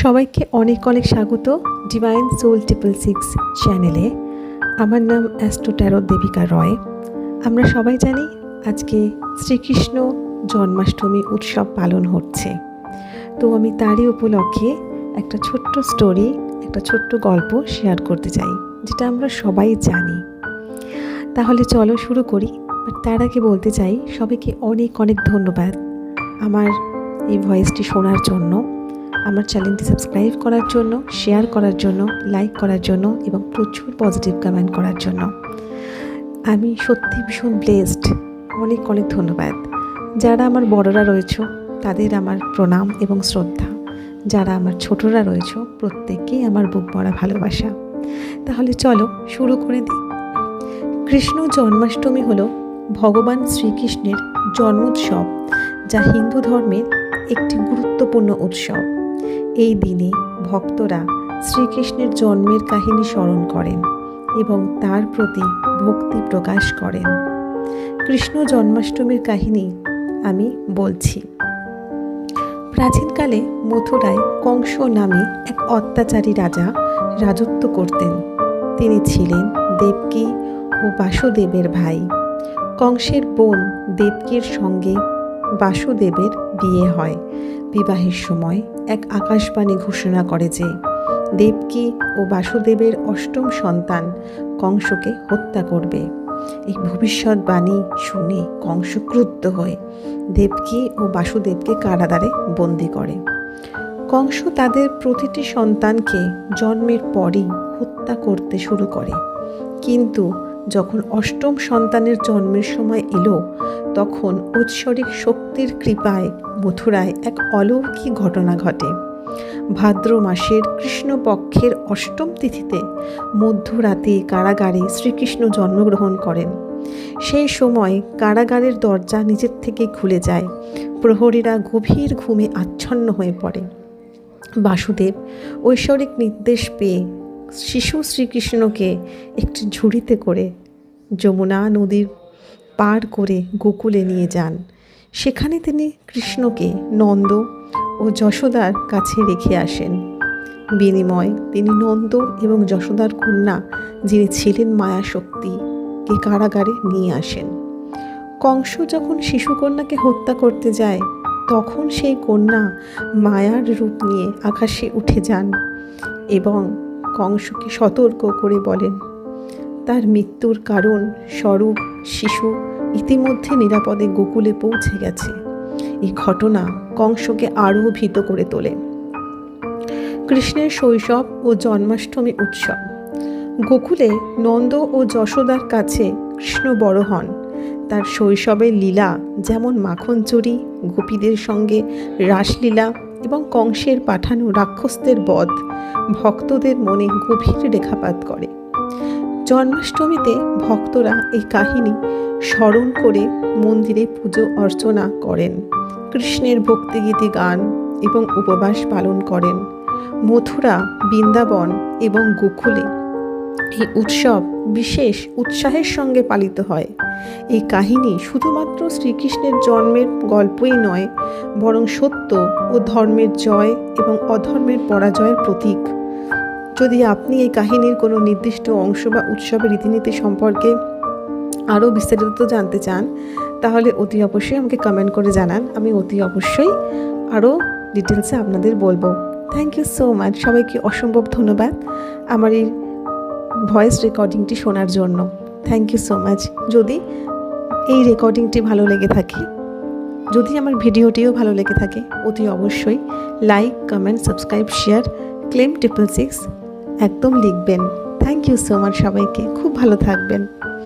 সবাইকে অনেক অনেক স্বাগত ডিভাইন সোল 666 চ্যানেলে। আমার নাম অ্যাস্ট্রো ট্যারো দেবিকা রয়। আমরা সবাই জানি আজকে শ্রীকৃষ্ণ জন্মাষ্টমী উৎসব পালন হচ্ছে। তো আমি তারই উপলক্ষে একটা ছোট্ট স্টোরি, একটা ছোট্ট গল্প শেয়ার করতে চাই, যেটা আমরা সবাই জানি। তাহলে চলো শুরু করি। বাট তার আগে বলতে চাই সবাইকে অনেক অনেক ধন্যবাদ আমার এই ভয়েসটি শোনার জন্য, আমার চ্যানেলটি সাবস্ক্রাইব করার জন্য, শেয়ার করার জন্য, লাইক করার জন্য এবং প্রচুর পজিটিভ কমেন্ট করার জন্য। আমি সত্যি ভীষণ ব্লেসড। অনেক অনেক ধন্যবাদ। যারা আমার বড়রা রয়েছে তাদের আমার প্রণাম এবং শ্রদ্ধা। যারা আমার ছোটরা রয়েছে প্রত্যেককেই আমার বুক ভরা ভালোবাসা। তাহলে চলো শুরু করে দিই। কৃষ্ণ জন্মাষ্টমী হলো ভগবান শ্রীকৃষ্ণের জন্মোৎসব, যা হিন্দু ধর্মের একটি গুরুত্বপূর্ণ উৎসব। এই দিনে ভক্তরা শ্রীকৃষ্ণের জন্মের কাহিনী স্মরণ করেন এবং তার প্রতি ভক্তি প্রকাশ করেন। কৃষ্ণ জন্মাষ্টমীর কাহিনী আমি বলছি। প্রাচীনকালে মথুরায় কংস নামে এক অত্যাচারী রাজা রাজত্ব করতেন। তিনি ছিলেন দেবকী ও বাসুদেবের ভাই। কংসের বোন দেবকীর সঙ্গে বাসুদেবের বিয়ে হয়। বিবাহের সময় এক আকাশবাণী ঘোষণা করে যে দেবকী ও বাসুদেবের অষ্টম সন্তান কংসকে হত্যা করবে। এই ভবিষ্যৎবাণী শুনে কংস ক্রুদ্ধ হয়ে দেবকী ও বাসুদেবকে কারাগারে বন্দি করে। কংস তাদের প্রতিটি সন্তানকে জন্মের পরই হত্যা করতে শুরু করে। কিন্তু যখন অষ্টম সন্তানের জন্মের সময় এলো, তখন ঐশ্বরিক শক্তির কৃপায় মথুরায় এক অলৌকিক ঘটনা ঘটে। ভাদ্র মাসের কৃষ্ণপক্ষের অষ্টম তিথিতে মধ্যরাতে কারাগারে শ্রীকৃষ্ণ জন্মগ্রহণ করেন। সেই সময় কারাগারের দরজা নিজের থেকে খুলে যায়। প্রহরীরা গভীর ঘুমে আচ্ছন্ন হয়ে পড়ে। বাসুদেব ঐশ্বরিক নির্দেশ পেয়ে শিশু শ্রীকৃষ্ণকে একটি ঝুড়িতে করে যমুনা নদীর পার করে গোকুলে নিয়ে যান। সেখানে তিনি কৃষ্ণকে নন্দ ও যশোদার কাছে রেখে আসেন। বিনিময়ে তিনি নন্দ এবং যশোদার কন্যা, যিনি ছিলেন মায়াশক্তিকে কারাগারে নিয়ে আসেন। কংস যখন শিশুকন্যাকে হত্যা করতে যায়, তখন সেই কন্যা মায়ার রূপ নিয়ে আকাশে উঠে যান এবং কংসকে সতর্ক করে বলেন তার মৃত্যুর কারণ স্বরূপ শিশু ইতিমধ্যে নিরাপদে গোকুলে পৌঁছে গেছে। এই ঘটনা কংসকে আরও ভীত করে তোলে। কৃষ্ণের শৈশব ও জন্মাষ্টমী উৎসব। গোকুলে নন্দ ও যশোদার কাছে কৃষ্ণ বড় হন। তার শৈশবের লীলা যেমন মাখন চুরি, গোপীদের সঙ্গে রাসলীলা এবং কংসের পাঠানো রাক্ষসদের বধ ভক্তদের মনে গভীর রেখাপাত করে। জন্মাষ্টমীতে ভক্তরা এই কাহিনী স্মরণ করে মন্দিরে পুজো অর্চনা করেন, কৃষ্ণের ভক্তিগীতি গান এবং উপবাস পালন করেন। মথুরা, বৃন্দাবন এবং গোকুলে এই উৎসব বিশেষ উৎসাহের সঙ্গে পালিত হয়। এই কাহিনী শুধুমাত্র শ্রীকৃষ্ণের জন্মের গল্পই নয়, বরং সত্য ও ধর্মের জয় এবং অধর্মের পরাজয়ের প্রতীক। যদি আপনি এই কাহিনীর কোনো নির্দিষ্ট অংশ বা উৎসবের রীতিনীতি সম্পর্কে আরও বিস্তারিত জানতে চান, তাহলে অতি অবশ্যই আমাকে কমেন্ট করে জানান। আমি অতি অবশ্যই আরও ডিটেলসে আপনাদের বলবো। Thank you so much. সবাইকে অসম্ভব ধন্যবাদ আমার এই ভয়েস রেকর্ডিংটি শোনার জন্য। Thank you so much. যদি এই রেকর্ডিংটি ভালো লেগে থাকে, যদি আমার ভিডিওটিও ভালো লেগে থাকে, অতি অবশ্যই like, comment, subscribe, share claim 666 একদম লিখবেন। Thank you so much. সবাইকে খুব ভালো থাকবেন।